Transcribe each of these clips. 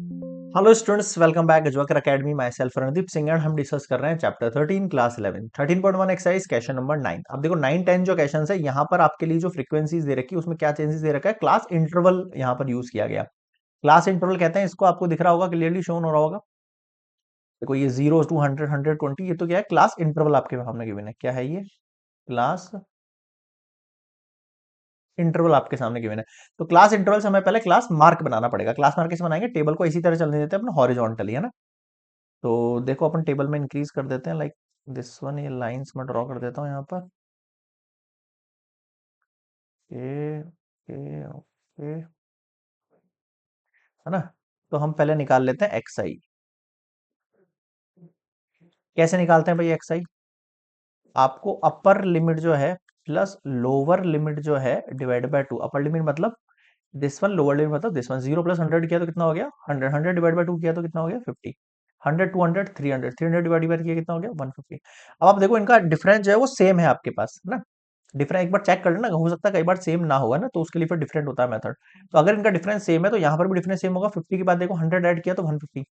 Hello students, welcome back Ajwakar academy. Myself Randeep Singh and हम discuss कर रहे हैं chapter 13 class 11 13.1 exercise question number 9। अब देखो 9 10 जो क्वेश्चन है यहाँ पर आपके लिए जो फ्रीक्वेंसीज दे रखी है उसमें क्या चेंजेस दे रखा है, क्लास इंटरवल यहाँ पर यूज किया गया। क्लास इंटरवल कहते हैं इसको, आपको दिख रहा होगा, क्लियरली शोन हो रहा होगा। देखो ये 0 to 100 120 ये तो क्या है, क्लास इंटरवल आपके सामने गिवन है। क्या है ये? क्लास इंटरवल आपके सामने गिवन है। तो क्लास इंटरवल से हमें पहले क्लास मार्क बनाना पड़ेगा। क्लास मार्क कैसे बनाएंगे? टेबल को इसी तरह चलने देते हैं अपना हॉरिजॉन्टली, है ना। तो देखो अपन टेबल में इंक्रीज कर देते हैं, लाइक दिस वन। ये लाइंस में ड्रॉ कर देता हूँ यहाँ पर। ए ए ओके, है ना। तो हम पहले निकाल लेते हैं एक्स आई। कैसे निकालते हैं भाई एक्स आई? आपको अपर लिमिट जो है प्लस लोअर लिमिट जो है डिवाइड बाय 2। अपर लिमिट मतलब दिस वन, लोअर लिमिट मतलब दिस वन। 0 प्लस 100 किया तो कितना हो गया? 100। 100 डिवाइड बाय 2 किया तो कितना हो गया? 50। 100 200 300, 300 डिवाइड बाय किया कितना हो गया? 150। अब आप देखो इनका डिफरेंस जो है वो सेम है आपके पास, है ना। डिफरेंस एक बार चेक कर लेना, हो सकता है कई बार सेम ना होगा ना, तो उसके लिए फिर डिफरेंट होता है मेथड। तो अगर इनका डिफरेंस सेम है तो यहाँ पर भी डिफरेंस सेम होगा। 50 के बाद देखो 100 ऐड किया तो 150।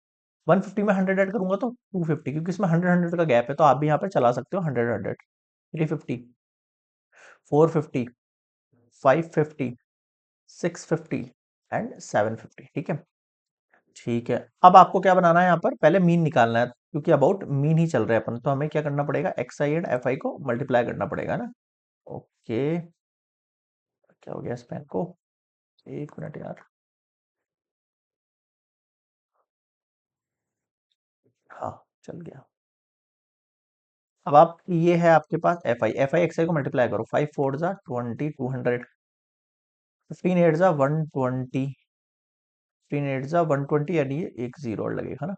150 में 100 ऐड करूंगा तो 250, क्योंकि इसमें 100 100 का गैप है। तो आप भी यहाँ पे चला सकते हो 100 100। 350, 450, 550, 650 एंड 750। ठीक है। ठीक है। अब आपको क्या बनाना है? यहाँ पर पहले मीन निकालना है, क्योंकि अबाउट मीन ही चल रहे हैं अपन। तो हमें क्या करना पड़ेगा? X I and F I को मल्टीप्लाई करना पड़ेगा ना। ओके। क्या हो गया इस पेन को? एक मिनट यार। हाँ, चल गया। अब आप, ये है आपके पास एफ आई एक्स आई को मल्टीप्लाई करो। 5 4 जा 20, 200। 15 8 जा 120, 15 8 जा 120, यानी ये एक जीरो और लगेगा ना।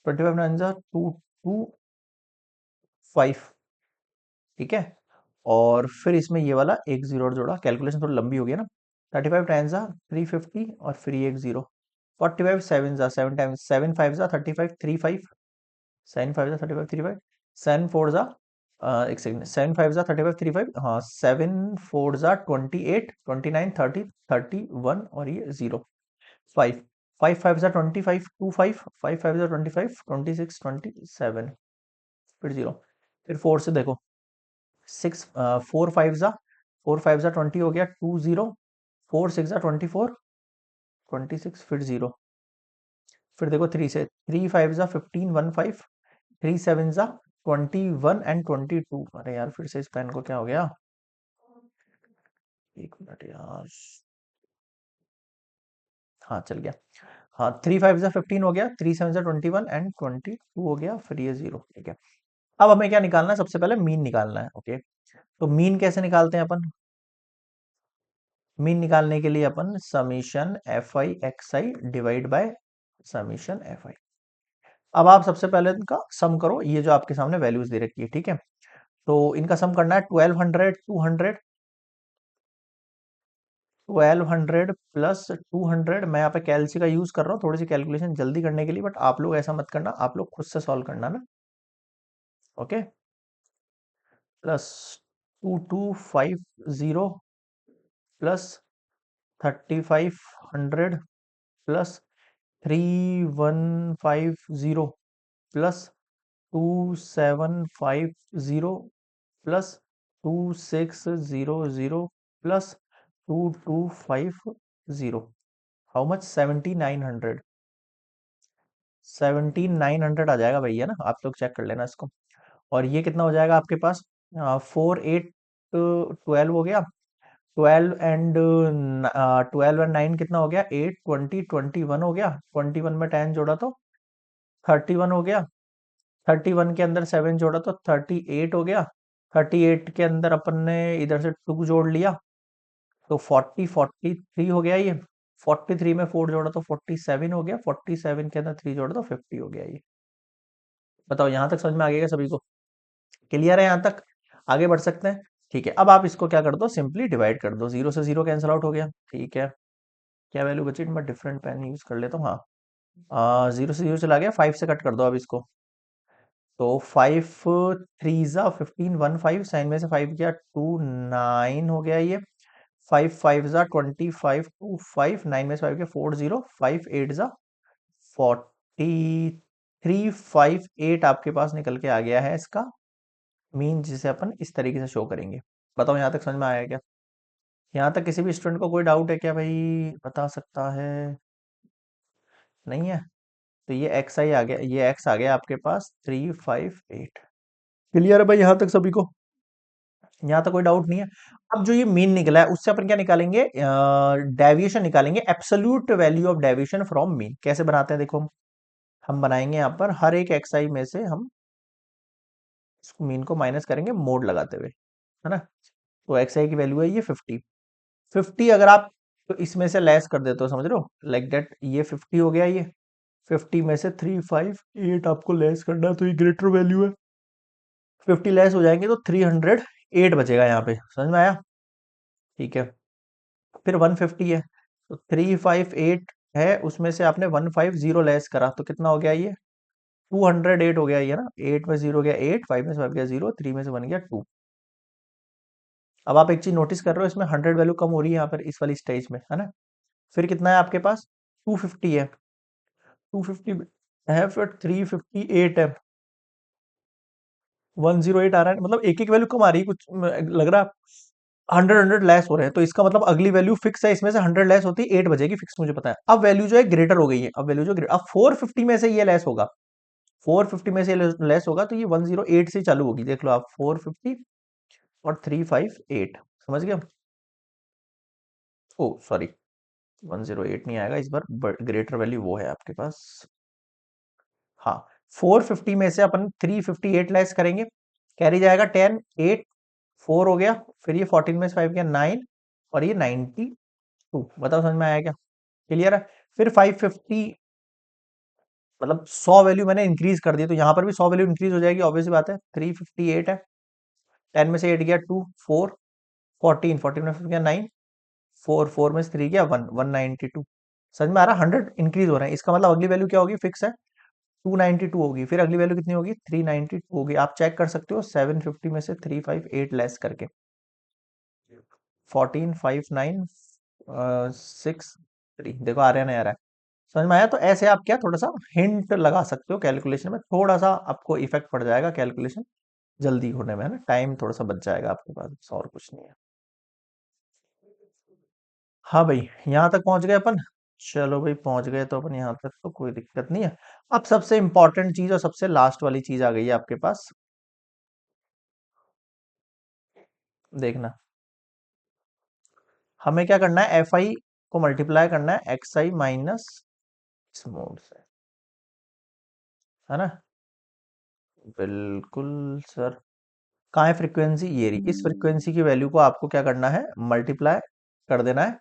25 9 जा 225। ठीक है। और फिर इसमें ये वाला एक जीरो और जोड़ा। कैलकुलेशन थोड़ी लंबी हो गई ना। 35 टाइम्स जा 350 और फिर ये एक जीरो। 45 7 जा 7 टाइम्स 7 5 जा 35 3 5। 7 5 जा 35 3 5। 7 4 जा एक सेकंड। 7 5 जा 35 3 5, हाँ। 7 4 जा 28 29 30 31 और ये जीरो। 5 5 5 जा 25 2 5 5 5 जा 25 26 27 फिर जीरो। फिर 4 से देखो। 6 4 5 जा 20 हो गया 20। 4 6 जा 24 26 फिर जीरो। फिर देखो 3 से। 3 5 जा 15 1 5। 3 7 जा 21 एंड 22। अरे यार, फिर से इस पेन को क्या हो गया? एक मिनट यार। हाँ, चल गया। हाँ, 3 5 जा 15 हो गया। 3 7 जा 21 एंड 22 हो गया, फिर ये जीरो। ठीक है। अब हमें क्या निकालना है? सबसे पहले मीन निकालना है। ओके। तो मीन कैसे निकालते हैं अपन? मीन निकालने के लिए अपन summation f i x i divide by summation f i. अब आप सबसे पहले इनका सम करो। ये जो आपके सामने वैल्यूज दे रखी है, ठीक है। तो इनका सम करना है। 1200 200, 1200 प्लस 200। मैं यहाँ पे कैलसी का यूज कर रहा हूँ थोड़ी सी कैलकुलेशन जल्दी करने के लिए, बट आप लोग ऐसा मत करना, आप लोग खुद से सॉल्व करना ना। Okay. Plus 2250 plus 3500 plus 3150 plus 2750 plus 2600 plus 2250। How much? 7900। 17900 आ जाएगा भैया ना। आप लोग चेक कर लेना इसको। और ये कितना हो जाएगा आपके पास? 4 8 12 हो गया। 12 एंड 9 कितना हो गया? 8 20 21 हो गया। 21 में 10 जोड़ा तो 31 हो गया। 31 के अंदर 7 जोड़ा तो 38 हो गया। 38 के अंदर अपन ने इधर से 2 जोड़ लिया तो 43 हो गया ये। 43 में 4 जोड़ा तो 47 हो गया। 47 के अंदर 3 जोड़ा तो 50 हो गया ये। बताओ, यहां तक समझ में आ गया सभी को? क्लियर है यहां तक? आगे बढ़ सकते हैं। ठीक है। अब आप इसको क्या कर दो? सिंपली डिवाइड कर दो। 0 से 0 कैंसिल आउट हो गया। ठीक है। क्या वैल्यू बची? मैं डिफरेंट पेन यूज कर लेता हूँ। हाँ, 0 से 0 चला गया। 5 से कट कर दो अब इसको। तो 5 3 जा 15 1 5, साइन में से 5 किया 2 9 हो गया ये। 5 5 जा 25 2 5, 9 में से 5 किया 4 0। 5 8 जा 4358 आपके पास निकल के आ गया है इसका मीन, जिसे अपन इस तरीके से शो करेंगे। बताओ यहाँ तक समझ में आया क्या? यहाँ तक किसी भी स्टूडेंट को कोई डाउट है क्या भाई, बता सकता है? नहीं है? तो ये एक्स आई आ गया, ये एक्स आ गया आपके पास 358। क्लियर है भाई यहाँ तक सभी को? यहाँ तक कोई डाउट नहीं है? अब जो ये मीन निकला है उससे अपन क्या निकालेंगे, डेविएशन निकालेंगे, absolute value of deviation from mean. कैसे बनाते हैं देखो, हम बनाएंगे यहाँ पर हर एक एक्स आई में से हम इसको मीन को माइनस करेंगे मोड लगाते हुए, है ना? तो एक्स आई की वैल्यू है ये 50। 50 अगर आप तो इसमें से लेस कर देते हो, समझ रहे हो, लाइक दैट, ये 50 हो गया, ये 50 में से 358 आपको लेस करना है, तो ये ग्रेटर वैल्यू है। 50 लेस हो जाएंगे तो 308 बचेगा यहाँ पे, समझ में आया? ठीक है, फिर 150 है, तो 358 है, उसमें से आपने 150 लेस करा तो कितना हो गया ये? 208 हो गया ये ना, 8 में 0 गया 8, 5 में से 5 गया 0, 3 में से 1 गया 2। अब आप एक चीज नोटिस कर रहे हो, इसमें 100 वैल्यू कम हो रही है यहाँ पर इस वाली स्टेज में, है ना? फिर कितना है आपके पास? 250 है, 250 है, फिर 358 है, 108 आ रहा है, मतलब एक एक वैल्यू कम आ रही है, कुछ लग रहा है 100 लेस हो रहे हैं, तो इसका मतलब अगली वैल्यू फिक्स है, इसमें से 100 लेस होती है 8 बजेगी फिक्स, मुझे पता है। अब वैल्यू जो है ग्रेटर हो गई है, अब वैल्यू जो अब 450 में से ये लेस होगा, 450 में से लेस होगा तो ये 108 से चालू होगी, देख लो आप, 450 और 358, समझ गए? ओ सॉरी, 108 नहीं आएगा इस बार, ग्रेटर वैल्यू वो है आपके पास। हाँ, 450 में से अपन 358 लेस करेंगे, कैरी जाएगा 10, 8, 4 हो गया, फिर ये 14 में से 5 गया 9, और ये 92। बताओ समझ में आया क्या? क्लियर है? फिर 550, मतलब 100 वैल्यू मैंने इंक्रीज कर दी, तो यहाँ पर भी 100 वैल्यू इंक्रीज हो जाएगी, ऑब्वियस बात है। 358 है, 10 में से 8 गया 2, 4, 14, 14 में से गया 9, 4, 4 में से 3 गया 1, 192। समझ में आ रहा? 100 इंक्रीज हो रहे हैं, इसका मतलब अगली वैल्यू क्या होगी, फिक्स है, 292 होगी, फिर अगली वैल्यू कितनी होगी, 392 होगी। आप चेक कर सकते हो 750 में से 358 लेस करके, 14, 5, 9, 6, 3, देखो आ रहा है ना, आ रहा है? समझ में आया? तो ऐसे आप क्या थोड़ा सा हिंट लगा सकते हो कैलकुलेशन में, थोड़ा सा आपको इफेक्ट पड़ जाएगा कैलकुलेशन जल्दी होने में, है ना, टाइम थोड़ा सा बच जाएगा आपके पास, बस और कुछ नहीं है। हाँ भाई, यहाँ तक पहुंच गए अपन। चलो भाई पहुंच गए तो अपन यहाँ तक, तो कोई दिक्कत नहीं है। अब सबसे इंपॉर्टेंट चीज और सबसे लास्ट वाली चीज आ गई है आपके पास, देखना। हमें क्या करना है, एफ आई को मल्टीप्लाई करना है एक्स आई माइनस इस मोड से, है ना? बिल्कुल सर। कहाँ है फ्रीक्वेंसी, ये रही, इस फ्रीक्वेंसी की वैल्यू को आपको क्या करना है, मल्टीप्लाई कर देना है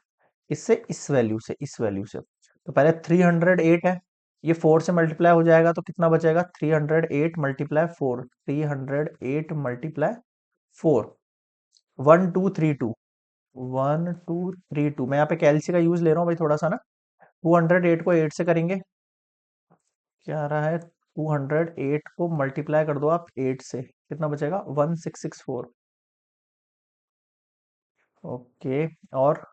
इससे, इस वैल्यू से, इस वैल्यू से। तो पहले 308 है, ये 4 से मल्टीप्लाई हो जाएगा तो कितना बचेगा, 308 मल्टीप्लाई 4, 308 मल्टीप्लाई 4, 1232, 1232। मैं यहाँ पे कैलसी का यूज ले रहा हूँ भाई थोड़ा सा ना। 208 को 8 से करेंगे, क्या आ रहा है, 208 को मल्टीप्लाई कर दो आप 8 से, कितना बचेगा, 1664। ओके, और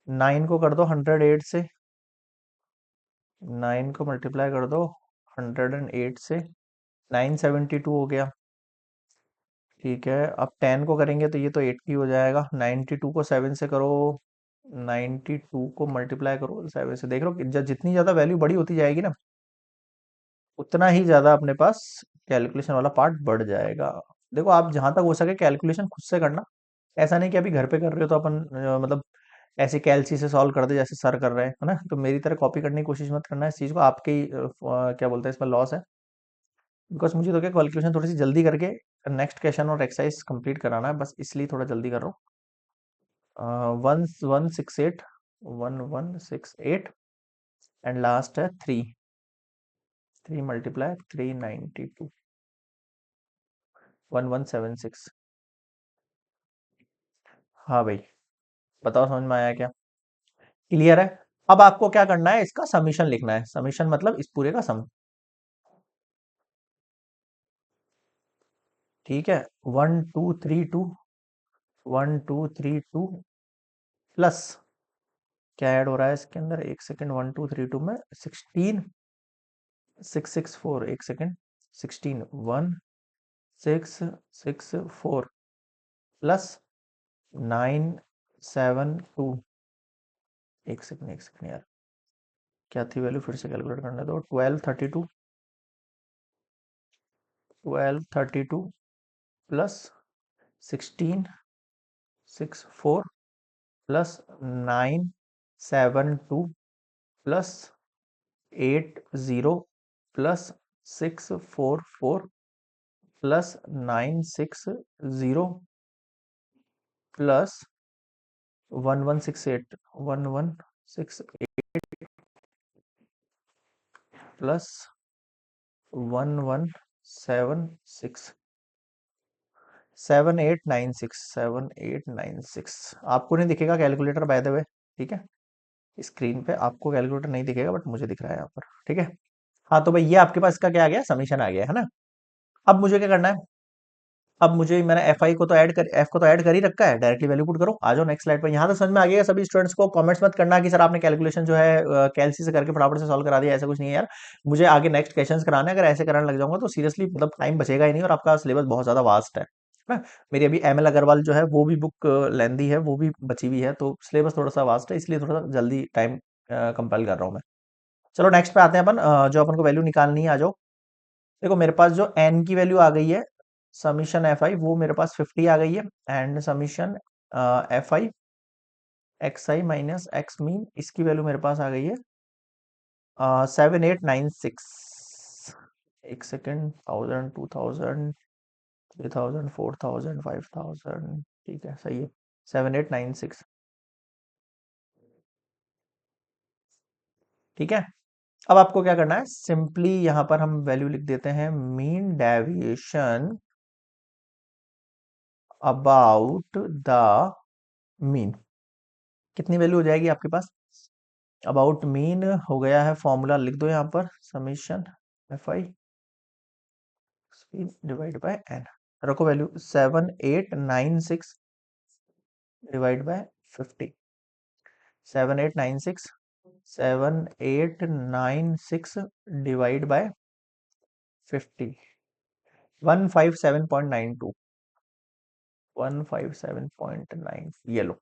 9 को कर दो 108 से, 9 को मल्टीप्लाई कर दो 108 से, 972 हो गया। ठीक है, अब 10 को करेंगे तो ये तो 80 हो जाएगा, 92 को 7 से करो, 92 को मल्टीप्लाई करो 7 से, देख लो कि जितनी ज्यादा वैल्यू बड़ी होती जाएगी ना, उतना ही ज्यादा अपने पास कैलकुलेशन वाला पार्ट बढ़ जाएगा। देखो आप जहां तक हो सके कैलकुलेशन खुद से करना, ऐसा नहीं कि अभी घर पे कर रहे हो तो अपन मतलब ऐसे कैलसी से सॉल्व कर दे जैसे सर कर रहे हैं, है ना? तो मेरी तरह कॉपी करने की कोशिश मत करना इस चीज को, आपके ही क्या बोलते हैं इसमें लॉस है। बिकॉज मुझे तो क्या कैलकुलेशन थोड़ी सी जल्दी करके नेक्स्ट क्वेश्चन और एक्सरसाइज कंप्लीट कराना है, बस इसलिए थोड़ा जल्दी कर रहा हूँ। 1168, 1168, एंड लास्ट है 3, 3 मल्टीप्लाई 392, 1176। हाँ भाई, बताओ समझ में आया क्या? क्लियर है? अब आपको क्या करना है, इसका समीशन लिखना है, समीशन मतलब इस पूरे का सम। ठीक है, 1232, 1232 प्लस, क्या ऐड हो रहा है इसके अंदर, एक सेकेंड, 1232 में 16, 664, एक सेकेंड, 16 1664 प्लस 972, एक सेकेंड यार, क्या थी वैल्यू, फिर से कैलकुलेट करने दो। 1232 plus 1664 plus 972 plus 80 plus 644 plus 960 plus 1168 plus 1176 7896 आपको नहीं दिखेगा कैलकुलेटर बाय द वे, ठीक है, स्क्रीन पे आपको कैलकुलेटर नहीं दिखेगा बट मुझे दिख रहा है यहाँ पर, ठीक है। हाँ तो भाई ये आपके पास इसका क्या आ गया, समीशन आ गया है ना। अब मुझे क्या करना है, अब मुझे मैंने एफ को तो ऐड कर ही रखा है, डायरेक्टली वैल्यू पुट करो, आ जाओ नेक्स्ट स्लाइड पर। यहाँ तक समझ में आ गया सभी स्टूडेंट्स को? कमेंट्स मत करना कि सर आपने कैलकुलेशन जो है कैलसी से करके फटाफट से सॉल्व करा दिया, ऐसा कुछ नहीं है यार। मुझे आगे नेक्स्ट क्वेश्चंस कराने हैं, अगर ऐसे कराने लग जाऊंगा तो सीरियसली मतलब टाइम बचेगा ही नहीं, और आपका सिलेबस बहुत ज्यादा वास्ट है ना। मेरी अभी एमएल अग्रवाल जो है वो भी बुक लेंदी है, वो भी बची हुई है, तो सिलेबस थोड़ा सा वास्ट है, इसलिए थोड़ा सा जल्दी टाइम कंपेल कर रहा हूँ मैं। चलो नेक्स्ट पे आते हैं अपन, जो अपन को वैल्यू निकालनी है, आ जाओ। देखो मेरे पास जो एन की वैल्यू आ गई है, समीशन एफ आई वो मेरे पास 50 आ गई है, and summation f i x I minus x mean, इसकी वैल्यू मेरे पास आ गई है 7896। एक सेकेंड, 1000 2000 3000 4000 5000, ठीक है सही है, 7896, ठीक है। अब आपको क्या करना है, सिंपली यहां पर हम वैल्यू लिख देते हैं, mean deviation about the mean, कितनी वैल्यू हो जाएगी आपके पास, अबाउट मीन हो गया है, फॉर्मूला लिख दो यहाँ पर, summation f i divide by n, रखो value 7896 divide by 50, 7896 7896 divide by 50, 157.92, 157.9, ये लो,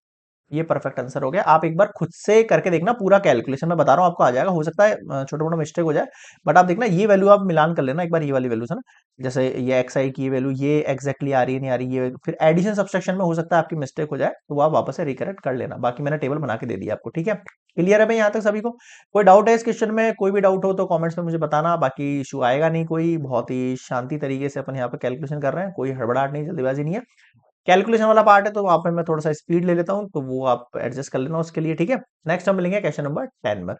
ये परफेक्ट आंसर हो गया। आप एक बार खुद से करके देखना, पूरा कैलकुलेशन मैं बता रहा हूँ आपको आ जाएगा, हो सकता है छोटा मोटा मिस्टेक हो जाए, बट आप देखना ये वैल्यू आप मिलान कर लेना एक बार, ये वाली वैल्यू है ना, जैसे ये एक्स आई की वैल्यू ये एग्जैक्टली आ रही है नहीं आ रही, ये फिर एडिशन सब्सट्रैक्शन में हो सकता है आपकी मिस्टेक हो जाए, तो वो आप वापस से रिकरेक्ट कर लेना, बाकी मैंने टेबल बना के दे दिया आपको, ठीक है। क्लियर है भाई यहाँ तक सभी को? कोई डाउट है इस क्वेश्चन में? कोई भी डाउट हो तो कमेंट्स में मुझे बताना, बाकी इशू आएगा नहीं कोई, बहुत ही शांति तरीके से अपन यहाँ पे कैलकुलेशन कर रहे हैं, कोई हड़बड़ाहट नहीं, जल्दीबाजी नहीं है। कैलकुलेशन वाला पार्ट है तो वहां पे मैं थोड़ा सा स्पीड ले लेता हूँ, तो वो आप एडजस्ट कर लेना उसके लिए, ठीक है। नेक्स्ट हम मिलेंगे क्वेश्चन नंबर 10 में।